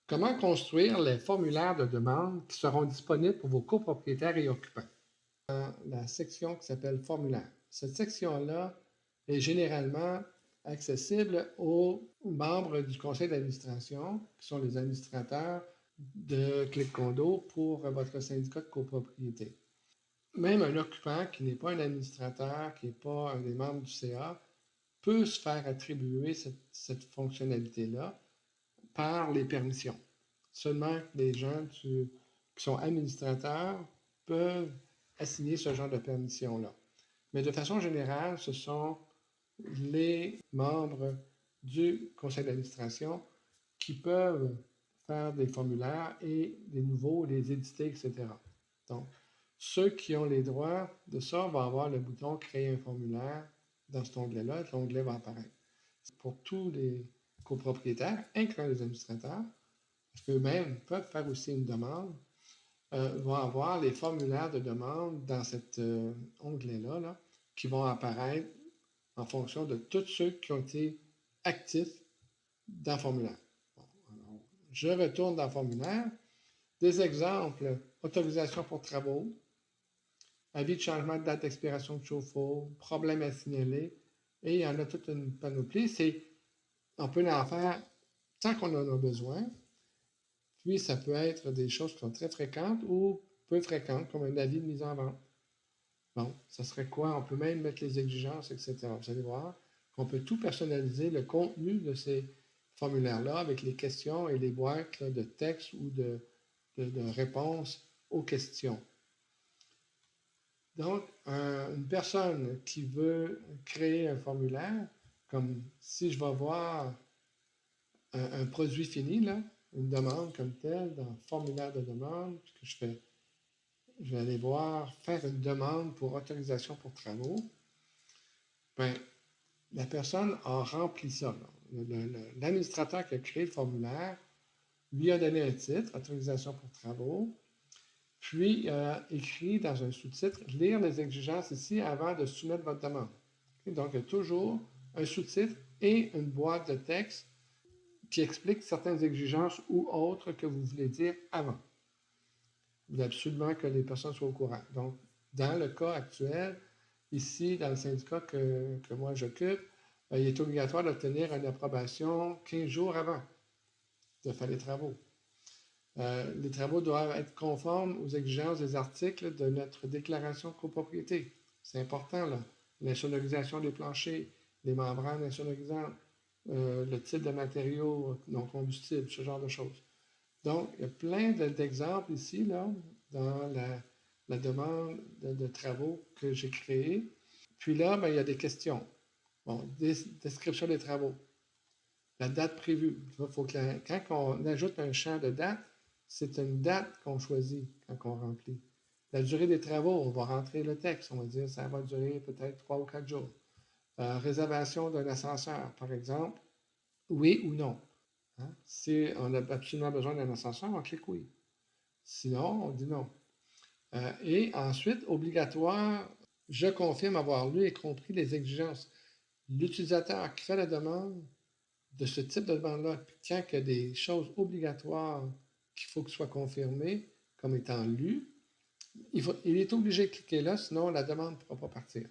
Comment construire les formulaires de demande qui seront disponibles pour vos copropriétaires et occupants? Dans la section qui s'appelle Formulaire. Cette section-là est généralement accessible aux membres du conseil d'administration, qui sont les administrateurs de Clic Condo pour votre syndicat de copropriété. Même un occupant qui n'est pas un administrateur, qui n'est pas un des membres du CA, peut se faire attribuer cette fonctionnalité-là par les permissions. Seulement les gens qui sont administrateurs peuvent assigner ce genre de permission-là. Mais de façon générale, ce sont les membres du conseil d'administration qui peuvent faire des formulaires et des nouveaux, les éditer, etc. Donc, ceux qui ont les droits de ça vont avoir le bouton « Créer un formulaire » dans cet onglet-là. L'onglet va apparaître. Pour tous les copropriétaires, incluant les administrateurs, parce qu'eux-mêmes peuvent faire aussi une demande, vont avoir les formulaires de demande dans cet onglet-là là, qui vont apparaître en fonction de tous ceux qui ont été actifs dans le formulaire. Bon, alors, je retourne dans le formulaire. Des exemples, autorisation pour travaux, avis de changement de date d'expiration de chauffe-eau, problème à signaler, et il y en a toute une panoplie. On peut en faire tant qu'on en a besoin. Puis, ça peut être des choses qui sont très fréquentes ou peu fréquentes, comme un avis de mise en vente. Bon, ça serait quoi? On peut même mettre les exigences, etc. Vous allez voir qu'on peut tout personnaliser, le contenu de ces formulaires-là, avec les questions et les boîtes là, de texte ou de réponses aux questions. Donc, une personne qui veut créer un formulaire, comme si je vais voir un produit fini, là, une demande comme telle, dans le formulaire de demande, que je vais aller voir, faire une demande pour autorisation pour travaux. Bien, la personne a rempli ça. L'administrateur qui a créé le formulaire lui a donné un titre, autorisation pour travaux, puis il a écrit dans un sous-titre, lire les exigences ici avant de soumettre votre demande. Donc, il y a toujours un sous-titre et une boîte de texte qui explique certaines exigences ou autres que vous voulez dire avant. Il faut absolument que les personnes soient au courant. Donc, dans le cas actuel, ici, dans le syndicat que moi j'occupe, il est obligatoire d'obtenir une approbation 15 jours avant de faire les travaux. Les travaux doivent être conformes aux exigences des articles de notre déclaration de copropriété. C'est important, là. L'insonorisation des planchers, les membranes insonorisantes, le type de matériaux non combustibles, ce genre de choses. Donc, il y a plein d'exemples ici, là, dans la demande de travaux que j'ai créée. Puis là, ben, il y a des questions. Bon, description des travaux. La date prévue. Faut que quand on ajoute un champ de date, c'est une date qu'on choisit quand on remplit. La durée des travaux, on va rentrer le texte. On va dire ça va durer peut-être 3 ou 4 jours. Réservation d'un ascenseur, par exemple. Oui ou non. Hein? Si on a absolument besoin d'un ascenseur, on clique oui. Sinon, on dit non. Et ensuite, obligatoire, je confirme avoir lu et compris les exigences. L'utilisateur qui fait la demande de ce type de demande-là, puis quand il y a des choses obligatoires qu'il faut que soient confirmées comme étant lues, il est obligé de cliquer là, sinon la demande ne pourra pas partir.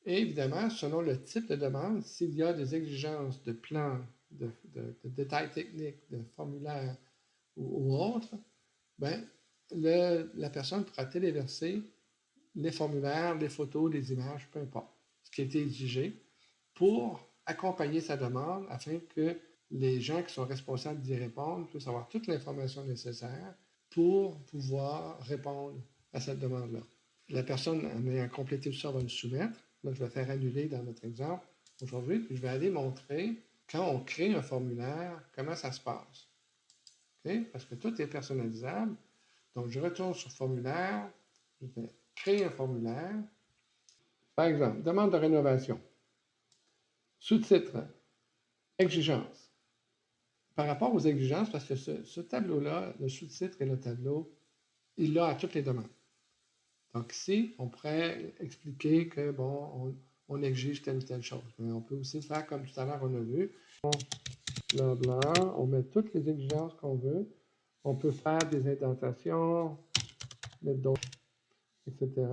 Et évidemment, selon le type de demande, s'il y a des exigences de plan, de détails techniques, de formulaire ou autres, ben, la personne pourra téléverser les formulaires, les photos, les images, peu importe, ce qui a été exigé pour accompagner sa demande afin que les gens qui sont responsables d'y répondre puissent avoir toute l'information nécessaire pour pouvoir répondre à cette demande-là. La personne, en ayant complété tout ça, va le soumettre. Là, je vais faire annuler dans notre exemple aujourd'hui, puis je vais aller montrer quand on crée un formulaire, comment ça se passe. Okay? Parce que tout est personnalisable. Donc, je retourne sur formulaire, je vais créer un formulaire. Par exemple, demande de rénovation. Sous-titre, exigences. Par rapport aux exigences, parce que ce tableau-là, le sous-titre et le tableau, il l'a à toutes les demandes. Donc ici, on pourrait expliquer que, bon, on exige telle ou telle chose. Mais on peut aussi faire comme tout à l'heure, on a vu. blabla. On met toutes les exigences qu'on veut. On peut faire des indentations, mettre d'autres, etc.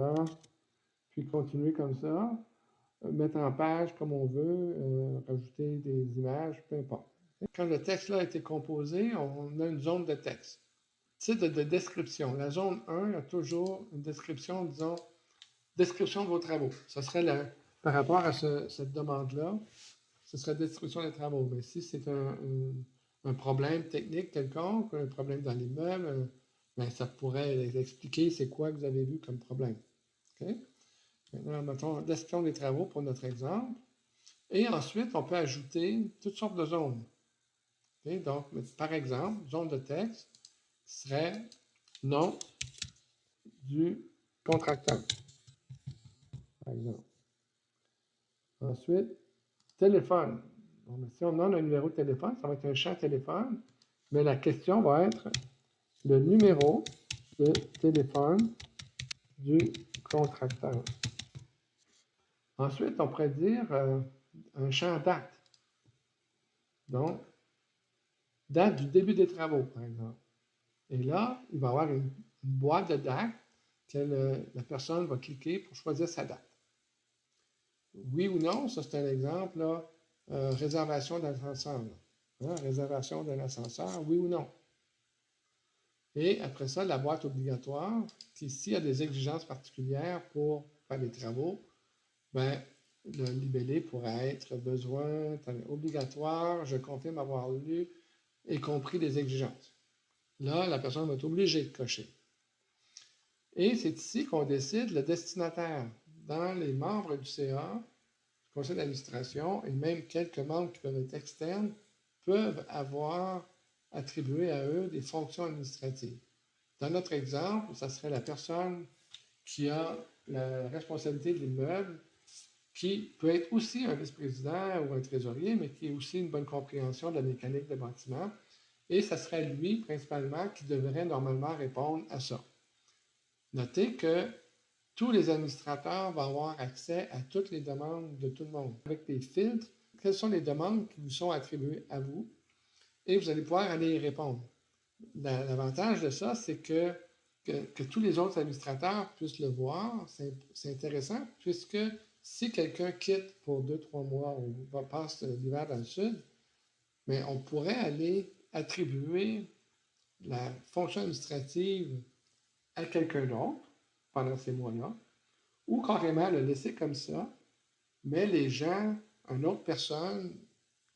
Puis continuer comme ça. Mettre en page comme on veut, rajouter des images, peu importe. Quand le texte là a été composé, on a une zone de texte. Titre de description. La zone 1 a toujours une description, disons, description de vos travaux. Ce serait par rapport à cette demande-là, ce serait description des travaux. Mais si c'est un problème technique quelconque, un problème dans l'immeuble, ben, ça pourrait expliquer c'est quoi que vous avez vu comme problème. Okay? Maintenant, mettons description des travaux pour notre exemple. Et ensuite, on peut ajouter toutes sortes de zones. Okay? Donc, par exemple, zone de texte serait nom du contracteur, par exemple. Ensuite, téléphone. Bon, si on demande un numéro de téléphone, ça va être un champ téléphone, mais la question va être le numéro de téléphone du contracteur. Ensuite, on pourrait dire un champ date. Donc, date du début des travaux, par exemple. Et là, il va y avoir une boîte de date que la personne va cliquer pour choisir sa date. Oui ou non, ça c'est un exemple, là, réservation d'ascenseur. Hein, réservation d'un ascenseur, oui ou non. Et après ça, la boîte obligatoire, qui s'il y a des exigences particulières pour faire des travaux, ben, le libellé pourrait être besoin obligatoire, je confirme avoir lu et compris les exigences. Là, la personne va être obligée de cocher. Et c'est ici qu'on décide le destinataire. Dans les membres du CA, du conseil d'administration, et même quelques membres qui peuvent être externes, peuvent avoir attribué à eux des fonctions administratives. Dans notre exemple, ça serait la personne qui a la responsabilité de l'immeuble, qui peut être aussi un vice-président ou un trésorier, mais qui a aussi une bonne compréhension de la mécanique de bâtiment. Et ça serait lui, principalement, qui devrait normalement répondre à ça. Notez que tous les administrateurs vont avoir accès à toutes les demandes de tout le monde. Avec des filtres, quelles sont les demandes qui vous sont attribuées à vous et vous allez pouvoir aller y répondre. L'avantage de ça, c'est que tous les autres administrateurs puissent le voir. C'est intéressant puisque si quelqu'un quitte pour 2-3 mois ou passe l'hiver dans le sud, mais on pourrait aller attribuer la fonction administrative à quelqu'un d'autre pendant ces mois-là, ou carrément le laisser comme ça, mais les gens, une autre personne,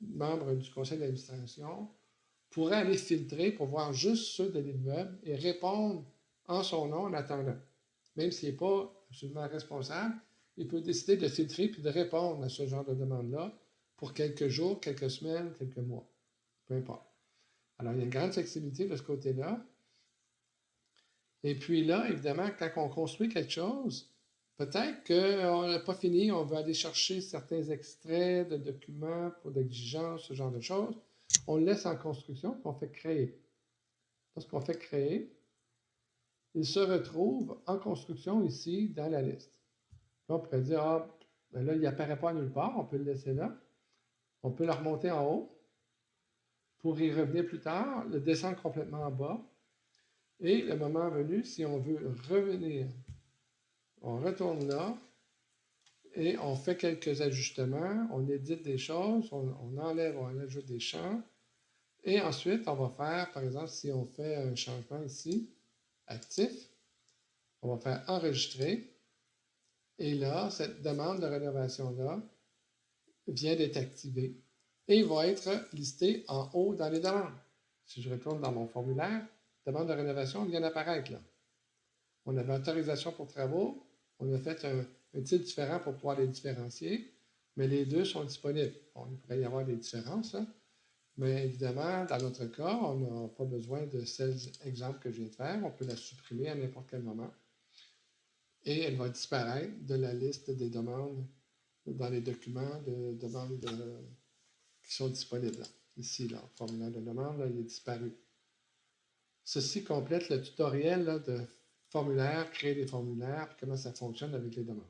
membre du conseil d'administration, pourrait aller filtrer pour voir juste ceux de l'immeuble et répondre en son nom en attendant. Même s'il n'est pas absolument responsable, il peut décider de filtrer puis de répondre à ce genre de demande-là pour quelques jours, quelques semaines, quelques mois. Peu importe. Alors, il y a une grande flexibilité de ce côté-là. Et puis là, évidemment, quand on construit quelque chose, peut-être qu'on n'a pas fini, on veut aller chercher certains extraits de documents pour d'exigences, ce genre de choses. On le laisse en construction, puis on fait créer. Lorsqu'on fait créer, il se retrouve en construction ici dans la liste. Là, on pourrait dire, ah, ben là, il n'apparaît pas nulle part, on peut le laisser là. On peut le remonter en haut pour y revenir plus tard, le descendre complètement en bas. Et le moment venu, si on veut revenir, on retourne là et on fait quelques ajustements, on édite des choses, on enlève, on ajoute des champs. Et ensuite, on va faire, par exemple, si on fait un changement ici, actif, on va faire enregistrer. Et là, cette demande de rénovation-là vient d'être activée et va être listée en haut dans les demandes. Si je retourne dans mon formulaire, demande de rénovation vient d'apparaître là. On avait autorisation pour travaux, on a fait un titre différent pour pouvoir les différencier, mais les deux sont disponibles. Bon, il pourrait y avoir des différences, hein, mais évidemment, dans notre cas, on n'a pas besoin de 16 exemples que je viens de faire. On peut la supprimer à n'importe quel moment. Et elle va disparaître de la liste des demandes dans les documents de demande qui sont disponibles. Là. Ici, là, le formulaire de demande, là, il est disparu. Ceci complète le tutoriel là, de formulaire, créer des formulaires, puis comment ça fonctionne avec les demandes.